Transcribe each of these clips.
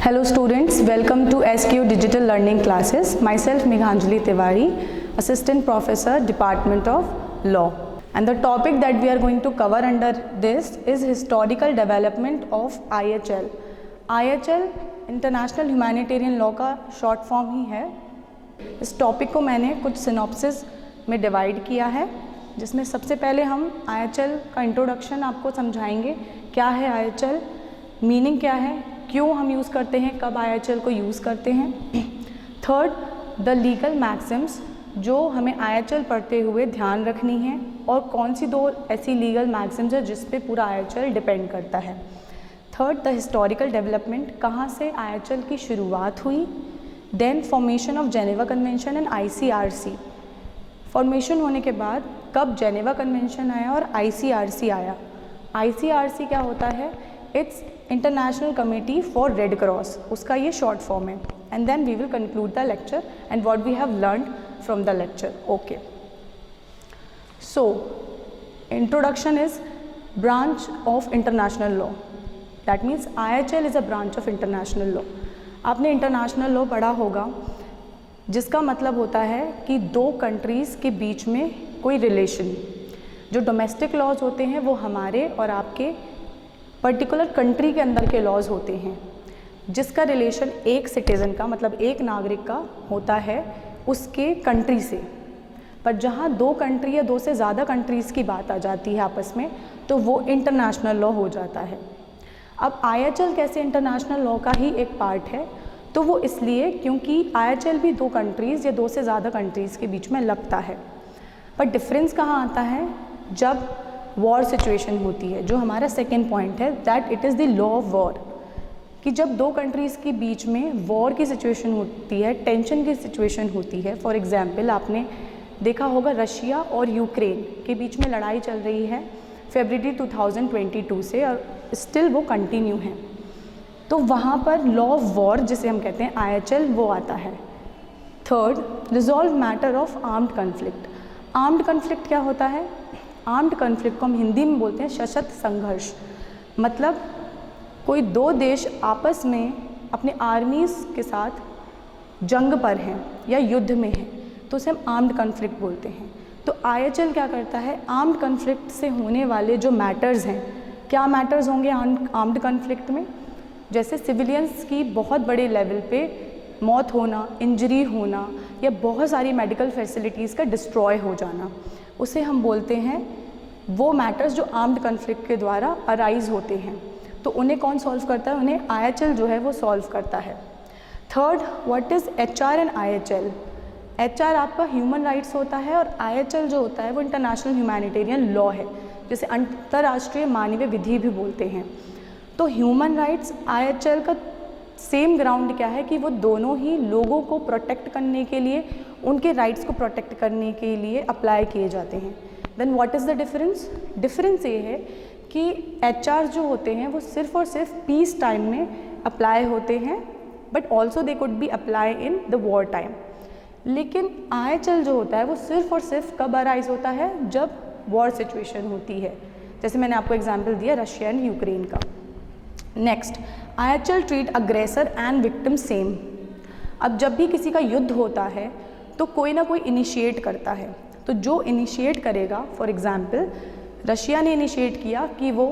Hello students, welcome to SQ Digital Learning Classes. Myself Meghanjali Tiwari, Assistant Professor, Department of Law. And the topic that we are going to cover under this is historical development of IHL. IHL International Humanitarian Law का short form ही है. इस topic को मैंने कुछ synopsis में divide किया है, जिसमें सबसे पहले हम IHL का इंट्रोडक्शन आपको समझाएंगे. क्या है IHL, मीनिंग क्या है, क्यों हम यूज़ करते हैं, कब IHL को यूज़ करते हैं. थर्ड, द लीगल मैक्सिम्स जो हमें IHL पढ़ते हुए ध्यान रखनी है, और कौन सी दो ऐसी लीगल मैक्सिम्स है जिस पे पूरा IHL डिपेंड करता है. थर्ड, द हिस्टोरिकल डेवलपमेंट, कहाँ से IHL की शुरुआत हुई. Then formation of Geneva convention and ICRC. Formation होने के बाद कब जेनेवा कन्वेंशन आया और ICRC आया. ICRC क्या होता है, it's international committee for red cross, उसका ये शॉर्ट फॉर्म है. And then we will conclude the lecture and what we have learned from the lecture. Okay, so introduction is branch of international law. That means IHL is a branch of international law. आपने international law पढ़ा होगा, जिसका मतलब होता है कि दो countries के बीच में कोई रिलेशन. जो डोमेस्टिक लॉज होते हैं वो हमारे और आपके पर्टिकुलर कंट्री के अंदर के लॉज होते हैं, जिसका रिलेशन एक सिटीज़न का, मतलब एक नागरिक का होता है उसके कंट्री से. पर जहाँ दो कंट्री या दो से ज़्यादा कंट्रीज़ की बात आ जाती है आपस में, तो वो इंटरनेशनल लॉ हो जाता है. अब IHL कैसे इंटरनेशनल लॉ का ही एक पार्ट है, तो वो इसलिए क्योंकि IHL भी दो कंट्रीज़ या दो से ज़्यादा कंट्रीज़ के बीच में लगता है. पर डिफरेंस कहाँ आता है, जब वॉर सिचुएशन होती है, जो हमारा सेकेंड पॉइंट है, that it is the law of war. कि जब दो कंट्रीज़ के बीच में वॉर की सिचुएशन होती है, टेंशन की सिचुएशन होती है. फॉर एग्जांपल आपने देखा होगा रशिया और यूक्रेन के बीच में लड़ाई चल रही है फरवरी 2022 से, और स्टिल वो कंटिन्यू है. तो वहाँ पर लॉ ऑफ वॉर जिसे हम कहते हैं IHL, वो आता है. Third, resolve matter of armed conflict. Armed conflict क्या होता है, आर्म्ड कन्फ्लिक्ट को हम हिंदी में बोलते हैं सशस्त्र संघर्ष. मतलब कोई दो देश आपस में अपने आर्मीज़ के साथ जंग पर हैं या युद्ध में हैं, तो उसे हम आर्म्ड कन्फ्लिक्ट बोलते हैं. तो IHL क्या करता है, आर्म्ड कन्फ्लिक्ट से होने वाले जो मैटर्स हैं, क्या मैटर्स होंगे आर्म्ड कन्फ्लिक्ट में, जैसे सिविलियंस की बहुत बड़े लेवल पे मौत होना, इंजरी होना, या बहुत सारी मेडिकल फैसिलिटीज़ का डिस्ट्रॉय हो जाना, उसे हम बोलते हैं वो मैटर्स जो आर्म्ड कन्फ्लिक्ट के द्वारा अराइज होते हैं. तो उन्हें कौन सॉल्व करता है, उन्हें IHL जो है वो सॉल्व करता है. Third, what is HR and IHL. HR आपका ह्यूमन राइट्स होता है, और IHL जो होता है वो इंटरनेशनल ह्यूमैनिटेरियन लॉ है, जिसे अंतर्राष्ट्रीय मानवीय विधि भी बोलते हैं. तो ह्यूमन राइट्स, IHL का सेम ग्राउंड क्या है कि वो दोनों ही लोगों को प्रोटेक्ट करने के लिए, उनके राइट्स को प्रोटेक्ट करने के लिए अप्लाई किए जाते हैं. Then what is the difference. Difference ये है कि HR जो होते हैं वो सिर्फ और सिर्फ पीस टाइम में अप्लाई होते हैं, but also they could be apply in the war time. लेकिन IHL जो होता है वो सिर्फ और सिर्फ कब अराइज होता है, जब वॉर सिचुएशन होती है. जैसे मैंने आपको एग्जाम्पल दिया रशिया एंड यूक्रेन का. नेक्स्ट, IHL ट्रीट अग्रेसर एंड विक्टिम सेम. अब जब भी किसी का युद्ध होता है तो कोई ना कोई इनिशिएट करता है. तो जो इनिशिएट करेगा, फॉर एग्जांपल रशिया ने इनिशिएट किया कि वो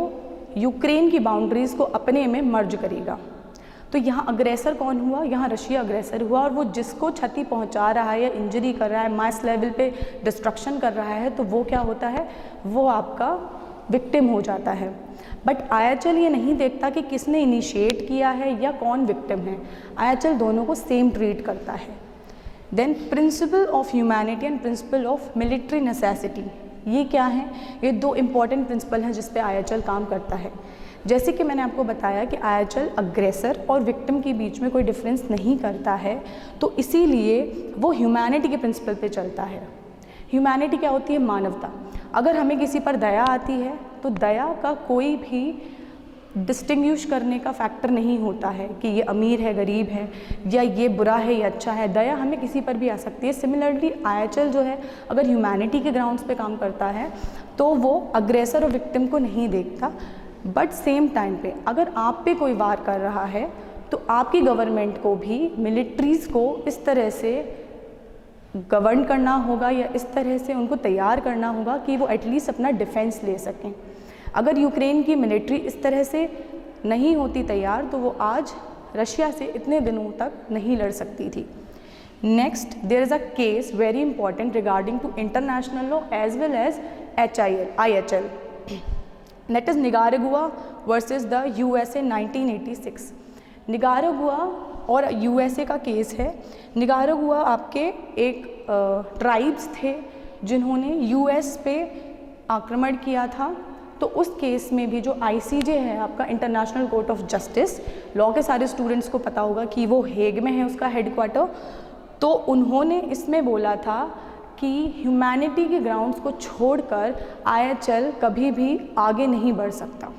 यूक्रेन की बाउंड्रीज़ को अपने में मर्ज करेगा, तो यहाँ अग्रेसर कौन हुआ, यहाँ रशिया अग्रेसर हुआ. और वो जिसको क्षति पहुँचा रहा है या इंजरी कर रहा है, मास लेवल पे डिस्ट्रक्शन कर रहा है, तो वो क्या होता है, वो आपका विक्टिम हो जाता है. बट IHL ये नहीं देखता कि किसने इनिशिएट किया है या कौन विक्टिम है. IHL दोनों को सेम ट्रीट करता है. Then principle of humanity and principle of military necessity. ये क्या है, ये दो इम्पॉर्टेंट प्रिंसिपल हैं जिस पे IHL काम करता है. जैसे कि मैंने आपको बताया कि IHL अग्रेसर और विक्टिम के बीच में कोई डिफरेंस नहीं करता है, तो इसीलिए वो ह्यूमैनिटी के प्रिंसिपल पे चलता है. ह्यूमैनिटी क्या होती है, मानवता. अगर हमें किसी पर दया आती है तो दया का कोई भी डिस्टिंग्विश करने का फैक्टर नहीं होता है कि ये अमीर है, गरीब है, या ये बुरा है, ये अच्छा है. दया हमें किसी पर भी आ सकती है. सिमिलरली IHL जो है, अगर ह्यूमैनिटी के ग्राउंड्स पे काम करता है तो वो अग्रेसर और विक्टिम को नहीं देखता. बट सेम टाइम पे अगर आप पे कोई वार कर रहा है तो आपकी गवर्नमेंट को भी मिलिट्रीज़ को इस तरह से गवर्न करना होगा या इस तरह से उनको तैयार करना होगा कि वो एटलीस्ट अपना डिफेंस ले सकें। अगर यूक्रेन की मिलिट्री इस तरह से नहीं होती तैयार तो वो आज रशिया से इतने दिनों तक नहीं लड़ सकती थी। Next, there is a case very important regarding to international law as well as IHL, that is Nicaragua versus the USA 1986। Nicaragua और USA का केस है। निकारागुआ आपके एक ट्राइब्स थे जिन्होंने US पे आक्रमण किया था। तो उस केस में भी जो ICJ है आपका, international court of justice, law के सारे स्टूडेंट्स को पता होगा कि वो हेग में है उसका हेडक्वार्टर। तो उन्होंने इसमें बोला था कि ह्यूमैनिटी के ग्राउंड्स को छोड़कर IHL कभी भी आगे नहीं बढ़ सकता।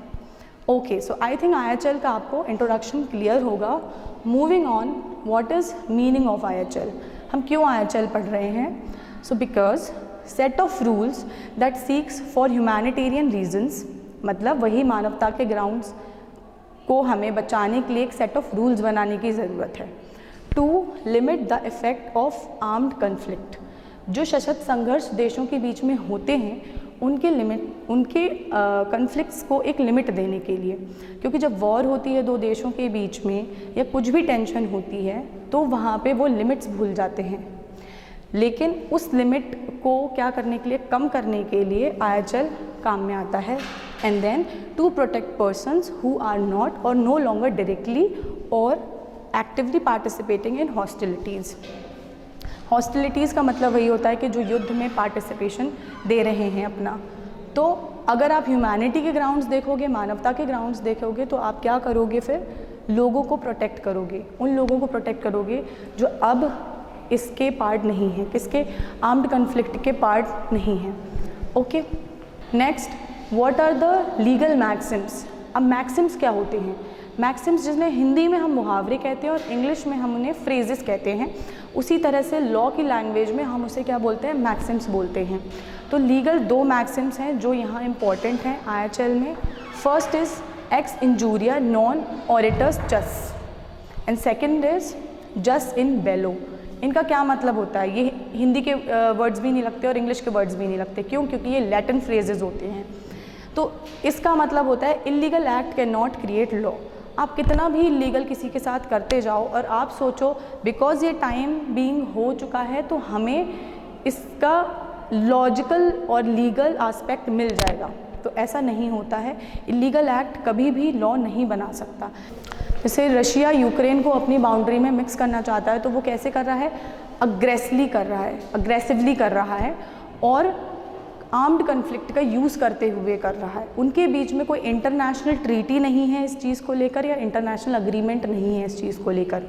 Okay, so I think IHL का आपको इंट्रोडक्शन क्लियर होगा। Moving on, what is meaning of IHL? हम क्यों IHL पढ़ रहे हैं? So because set of rules that seeks for humanitarian reasons, मतलब वही मानवता के ग्राउंड्स को हमें बचाने के लिए एक सेट ऑफ रूल्स बनाने की ज़रूरत है। To limit the effect of armed conflict, जो सशस्त्र संघर्ष देशों के बीच में होते हैं उनके कन्फ्लिक्ट्स को एक लिमिट देने के लिए, क्योंकि जब वॉर होती है दो देशों के बीच में या कुछ भी टेंशन होती है तो वहाँ पे वो लिमिट्स भूल जाते हैं। लेकिन उस लिमिट को क्या करने के लिए, कम करने के लिए IHL काम में आता है। And then to protect persons who are not or no longer directly or actively participating in hostilities. Hostilities का मतलब वही होता है कि जो युद्ध में पार्टिसिपेशन दे रहे हैं अपना। तो अगर आप ह्यूमैनिटी के ग्राउंड्स देखोगे, मानवता के ग्राउंड्स देखोगे, तो आप क्या करोगे? फिर लोगों को प्रोटेक्ट करोगे, उन लोगों को प्रोटेक्ट करोगे जो अब इसके पार्ट नहीं हैं, किसके? आर्म्ड कन्फ्लिक्ट के पार्ट नहीं हैं। Okay, next, what are the legal maxims? अब मैक्सिम्स क्या होते हैं? मैक्सिम्स, जिसमें हिंदी में हम मुहावरे कहते हैं और इंग्लिश में हम उन्हें फ्रेजेस कहते हैं, उसी तरह से लॉ की लैंग्वेज में हम उसे क्या बोलते हैं? मैक्सिम्स बोलते हैं। तो लीगल दो मैक्सिम्स हैं जो यहाँ इंपॉर्टेंट हैं IHL में। फर्स्ट इज़ एक्स इंजूरिया नॉन ऑरिटस जस एंड सेकेंड इज़ जस इन बेलो। इनका क्या मतलब होता है? ये हिंदी के वर्ड्स भी नहीं लगते और इंग्लिश के वर्ड्स भी नहीं लगते। क्यों? क्योंकि ये लैटिन फ्रेजेस होते हैं। तो इसका मतलब होता है illegal act can not create law. आप कितना भी इल्लीगल किसी के साथ करते जाओ और आप सोचो बिकॉज ये टाइम बीइंग हो चुका है तो हमें इसका लॉजिकल और लीगल एस्पेक्ट मिल जाएगा, तो ऐसा नहीं होता है। इल्लीगल एक्ट कभी भी लॉ नहीं बना सकता। जैसे रशिया यूक्रेन को अपनी बाउंड्री में मिक्स करना चाहता है तो वो कैसे कर रहा है? अग्रेसिवली कर रहा है और आर्म्ड कन्फ्लिक्ट का यूज़ करते हुए कर रहा है। उनके बीच में कोई इंटरनेशनल ट्रीटी नहीं है इस चीज़ को लेकर या इंटरनेशनल अग्रीमेंट नहीं है इस चीज़ को लेकर।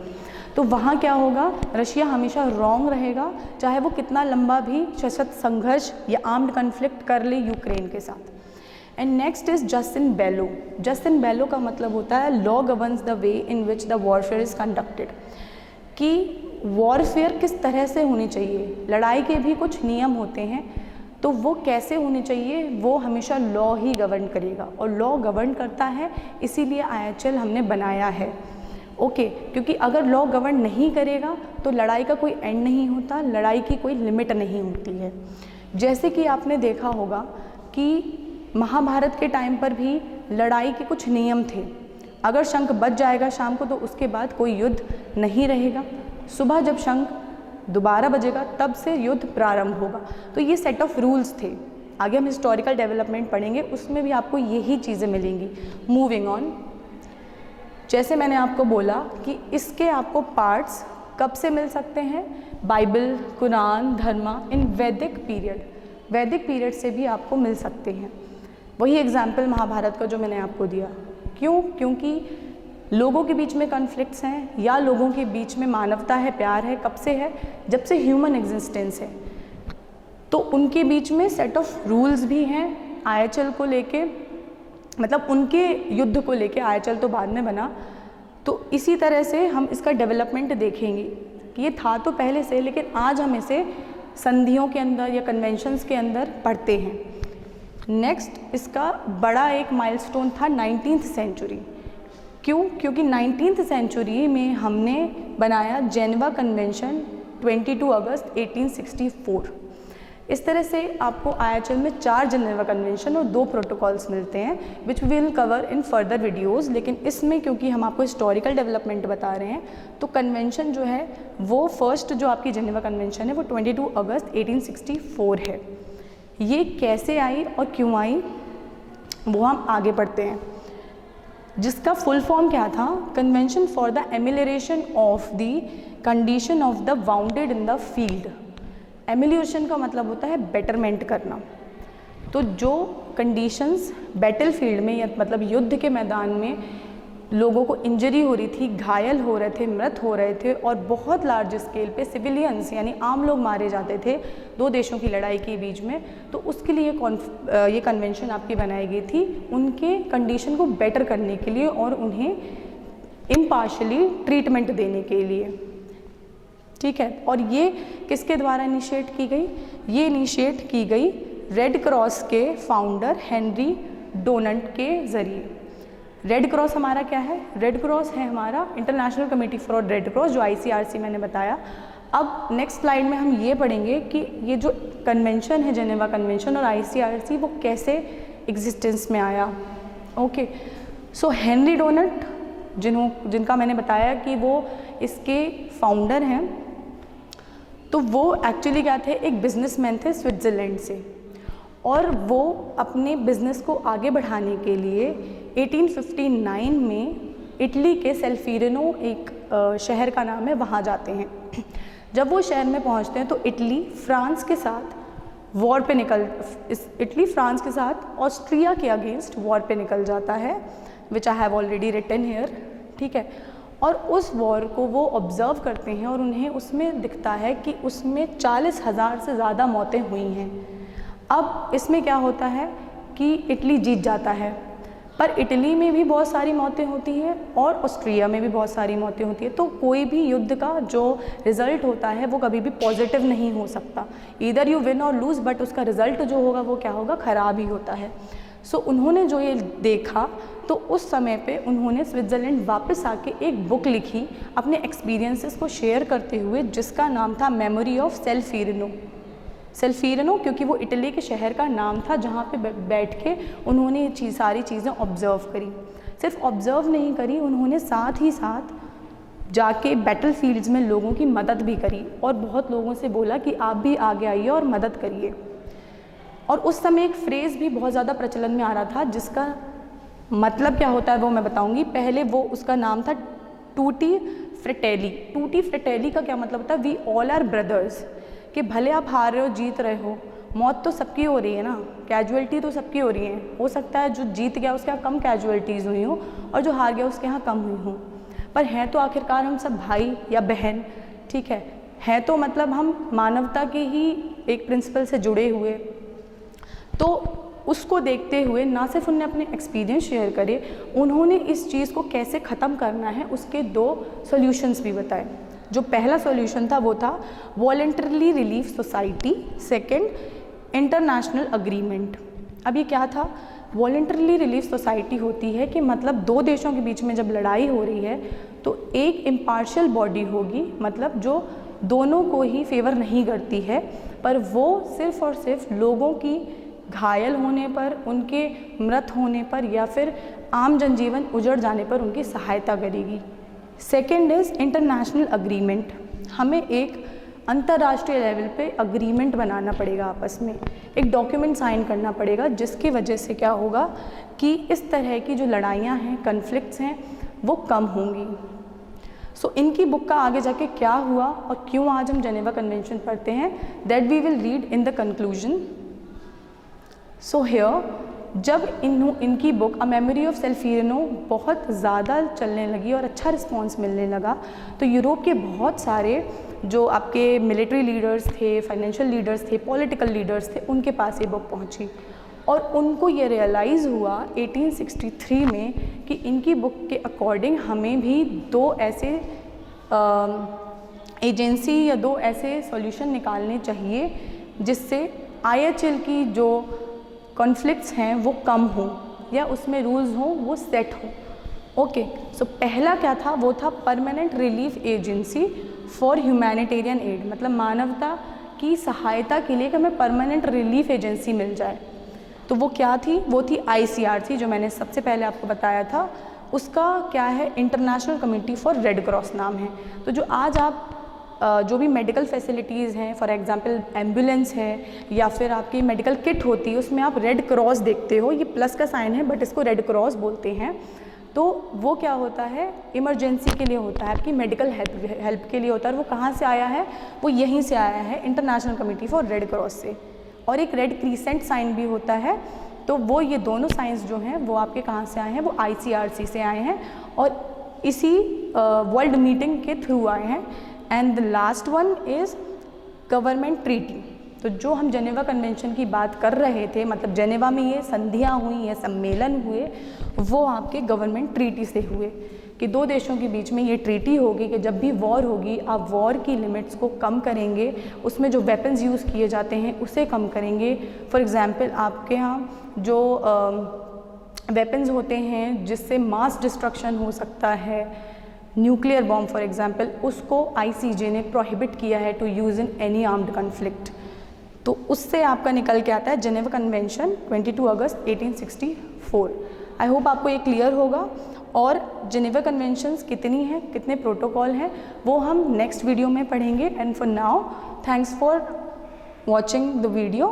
तो वहाँ क्या होगा? रशिया हमेशा रॉन्ग रहेगा, चाहे वो कितना लंबा भी सशस्त्र संघर्ष या आर्म्ड कन्फ्लिक्ट कर ले यूक्रेन के साथ। एंड नेक्स्ट इज जस इन बेलो। जस इन बेलो का मतलब होता है law governs the way in which the warfare is conducted, कि वॉरफेयर किस तरह से होनी चाहिए। लड़ाई के भी कुछ नियम होते हैं, तो वो कैसे होने चाहिए वो हमेशा लॉ ही गवर्न करेगा और लॉ गवर्न करता है, इसीलिए IHL हमने बनाया है। ओके, क्योंकि अगर लॉ गवर्न नहीं करेगा तो लड़ाई का कोई एंड नहीं होता, लड़ाई की कोई लिमिट नहीं होती है। जैसे कि आपने देखा होगा कि महाभारत के टाइम पर भी लड़ाई के कुछ नियम थे। अगर शंख बज जाएगा शाम को तो उसके बाद कोई युद्ध नहीं रहेगा। सुबह जब शंख दोबारा बजेगा तब से युद्ध प्रारंभ होगा। तो ये सेट ऑफ रूल्स थे। आगे हम हिस्टोरिकल डेवलपमेंट पढ़ेंगे, उसमें भी आपको यही चीज़ें मिलेंगी। मूविंग ऑन, जैसे मैंने आपको बोला कि इसके आपको पार्ट्स कब से मिल सकते हैं? बाइबल, कुरान, धर्मा, इन वैदिक पीरियड से भी आपको मिल सकते हैं। वही एग्जाम्पल महाभारत का जो मैंने आपको दिया। क्यों? क्योंकि लोगों के बीच में कॉन्फ्लिक्ट्स हैं या लोगों के बीच में मानवता है, प्यार है। कब से है? जब से ह्यूमन एग्जिस्टेंस है। तो उनके बीच में सेट ऑफ रूल्स भी हैं IHL को लेके, मतलब उनके युद्ध को लेके। IHL तो बाद में बना। तो इसी तरह से हम इसका डेवलपमेंट देखेंगे कि ये था तो पहले से, लेकिन आज हम इसे संधियों के अंदर या कन्वेंशंस के अंदर पढ़ते हैं। नेक्स्ट, इसका बड़ा एक माइलस्टोन था 19th सेंचुरी। क्यों? क्योंकि 19th सेंचुरी में हमने बनाया जेनेवा कन्वेंशन 22 अगस्त 1864। इस तरह से आपको IHL में 4 जेनेवा कन्वेंशन और 2 प्रोटोकॉल्स मिलते हैं which we will cover in further videos. लेकिन इसमें क्योंकि हम आपको हिस्टोरिकल डेवलपमेंट बता रहे हैं तो कन्वेंशन जो है वो फर्स्ट जो आपकी जेनेवा कन्वेंशन है वो 22 अगस्त 1864 है। ये कैसे आई और क्यों आई वो हम आगे पढ़ते हैं। जिसका फुल फॉर्म क्या था? Convention for the amelioration of the condition of the wounded in the field. Amelioration का मतलब होता है बेटरमेंट करना। तो जो कंडीशंस बैटल फील्ड में या मतलब युद्ध के मैदान में लोगों को इंजरी हो रही थी, घायल हो रहे थे, मृत हो रहे थे और बहुत लार्ज स्केल पे सिविलियंस यानी आम लोग मारे जाते थे 2 देशों की लड़ाई के बीच में, तो उसके लिए ये कन्वेंशन आपकी बनाई गई थी उनके कंडीशन को बेटर करने के लिए और उन्हें इम्पार्शली ट्रीटमेंट देने के लिए। ठीक है, और ये किसके द्वारा इनिशिएट की गई? ये इनिशिएट की गई रेड क्रॉस के फाउंडर हेनरी डोनट के ज़रिए। रेड क्रॉस हमारा क्या है? रेड क्रॉस है हमारा international committee for red cross जो ICRC मैंने बताया। अब नेक्स्ट स्लाइड में हम ये पढ़ेंगे कि ये जो कन्वेंशन है जेनेवा कन्वेंशन और ICRC वो कैसे एग्जिस्टेंस में आया। ओके, सो हेनरी डोनट जिनका मैंने बताया कि वो इसके फाउंडर हैं, तो वो एक्चुअली क्या थे? एक बिजनेसमैन थे स्विट्ज़रलैंड से और वो अपने बिजनेस को आगे बढ़ाने के लिए 1859 में इटली के सेल्फीरेनो एक शहर का नाम है वहाँ जाते हैं। जब वो शहर में पहुँचते हैं तो इटली फ्रांस के साथ ऑस्ट्रिया के अगेंस्ट वॉर पे निकल जाता है which I have already written here. ठीक है, और उस वॉर को वो ऑब्ज़र्व करते हैं और उन्हें उसमें दिखता है कि उसमें 40,000 से ज़्यादा मौतें हुई हैं। अब इसमें क्या होता है कि इटली जीत जाता है, पर इटली में भी बहुत सारी मौतें होती हैं और ऑस्ट्रिया में भी बहुत सारी मौतें होती हैं। तो कोई भी युद्ध का जो रिज़ल्ट होता है वो कभी भी पॉजिटिव नहीं हो सकता। ईदर यू विन और लूज़, बट उसका रिज़ल्ट जो होगा वो क्या होगा? ख़राब ही होता है। सो उन्होंने जो ये देखा तो उस समय पे उन्होंने स्विट्ज़रलैंड वापस आके एक बुक लिखी अपने एक्सपीरियंसेस को शेयर करते हुए जिसका नाम था मेमोरी ऑफ सेल्फीरेनो, क्योंकि वो इटली के शहर का नाम था जहाँ पे बैठ के उन्होंने ये सारी चीज़ें ऑब्ज़र्व करी। सिर्फ ऑब्ज़र्व नहीं करी, उन्होंने साथ ही साथ जाके बैटल फील्ड्स में लोगों की मदद भी करी और बहुत लोगों से बोला कि आप भी आगे आइए और मदद करिए। और उस समय एक फ्रेज़ भी बहुत ज़्यादा प्रचलन में आ रहा था जिसका मतलब क्या होता है वो मैं बताऊँगी। पहले वो उसका नाम था टूटी फ्रेटेली। टूटी फ्रेटेली का क्या मतलब होता है? वी ऑल आर ब्रदर्स, कि भले आप हार रहे हो जीत रहे हो, मौत तो सबकी हो रही है ना, कैजुअलिटी तो सबकी हो रही है। हो सकता है जो जीत गया उसके यहाँ कम कैजुअलिटीज़ हुई हो और जो हार गया उसके यहाँ कम हुई हो, पर हैं तो आखिरकार हम सब भाई या बहन। ठीक है तो मतलब हम मानवता के ही एक प्रिंसिपल से जुड़े हुए। तो उसको देखते हुए ना सिर्फ उन्होंने अपने एक्सपीरियंस शेयर करे, उन्होंने इस चीज़ को कैसे ख़त्म करना है उसके 2 सॉल्यूशंस भी बताए। जो पहला सॉल्यूशन था वो था voluntarily relief society, second international agreement. अब ये क्या था? वॉलंटरली रिलीफ सोसाइटी होती है कि मतलब 2 देशों के बीच में जब लड़ाई हो रही है तो एक इम्पार्शियल बॉडी होगी, मतलब जो दोनों को ही फेवर नहीं करती है, पर वो सिर्फ और सिर्फ लोगों की घायल होने पर, उनके मृत होने पर या फिर आम जनजीवन उजड़ जाने पर उनकी सहायता करेगी। Second is international agreement. हमें एक अंतर्राष्ट्रीय लेवल पे अग्रीमेंट बनाना पड़ेगा, आपस में एक डॉक्यूमेंट साइन करना पड़ेगा जिसकी वजह से क्या होगा कि इस तरह की जो लड़ाइयाँ हैं, कन्फ्लिक्ट्स हैं, वो कम होंगी। सो इनकी बुक का आगे जाके क्या हुआ और क्यों आज हम जेनेवा कन्वेंशन पढ़ते हैं, that we will read in the conclusion. So here जब इनकी book a memory of Solferino बहुत ज़्यादा चलने लगी और अच्छा रिस्पॉन्स मिलने लगा, तो यूरोप के बहुत सारे जो आपके मिलिट्री लीडर्स थे, फाइनेंशियल लीडर्स थे, पॉलिटिकल लीडर्स थे, उनके पास ये बुक पहुंची और उनको ये रियलाइज़ हुआ 1863 में कि इनकी बुक के अकॉर्डिंग हमें भी 2 ऐसे एजेंसी या 2 ऐसे सॉल्यूशन निकालने चाहिए जिससे IHL की जो कॉन्फ्लिक्ट्स हैं वो कम हो या उसमें रूल्स हों वो सेट हो। ओके, सो पहला क्या था, वो था permanent relief agency for humanitarian add, मतलब मानवता की सहायता के लिए कि हमें परमानेंट रिलीफ एजेंसी मिल जाए। तो वो क्या थी, वो थी ICRC, जो मैंने सबसे पहले आपको बताया था। उसका क्या है, international committee for red cross नाम है। तो जो आज आप जो भी मेडिकल फैसिलिटीज़ हैं, फॉर एग्जांपल एम्बुलेंस है या फिर आपकी मेडिकल किट होती है, उसमें आप रेड क्रॉस देखते हो, ये प्लस का साइन है बट इसको रेड क्रॉस बोलते हैं। तो वो क्या होता है, इमरजेंसी के लिए होता है, आपकी मेडिकल हेल्प के लिए होता है। और वो कहाँ से आया है, वो यहीं से आया है, international committee for red cross से। और एक रेड क्रीसेंट साइन भी होता है। तो वो ये दोनों साइंस जो हैं वो आपके कहाँ से आए हैं, वो ICRC से आए हैं और इसी वर्ल्ड मीटिंग के थ्रू आए हैं। And the last one is government treaty. तो जो हम जेनेवा कन्वेंशन की बात कर रहे थे, मतलब जेनेवा में ये संधियाँ हुई, ये सम्मेलन हुए, वो आपके गवर्नमेंट ट्रीटी से हुए कि दो देशों के बीच में ये ट्रीटी होगी कि जब भी वॉर होगी आप वॉर की लिमिट्स को कम करेंगे, उसमें जो वेपन्स यूज़ किए जाते हैं उसे कम करेंगे। फॉर एग्ज़ाम्पल आपके यहाँ जो वेपन्स होते हैं जिससे मास डिस्ट्रक्शन हो सकता है, न्यूक्लियर बॉम्ब फॉर एग्ज़ाम्पल, उसको ICJ ने प्रोहिबिट किया है to use in any armed conflict. तो उससे आपका निकल के आता है जेनेवा कन्वेंशन 22 अगस्त 1864। आई होप आपको ये क्लियर होगा। और जेनेवा कन्वेंशंस कितनी हैं, कितने प्रोटोकॉल हैं, वो हम नेक्स्ट वीडियो में पढ़ेंगे। And for now thanks for watching the video.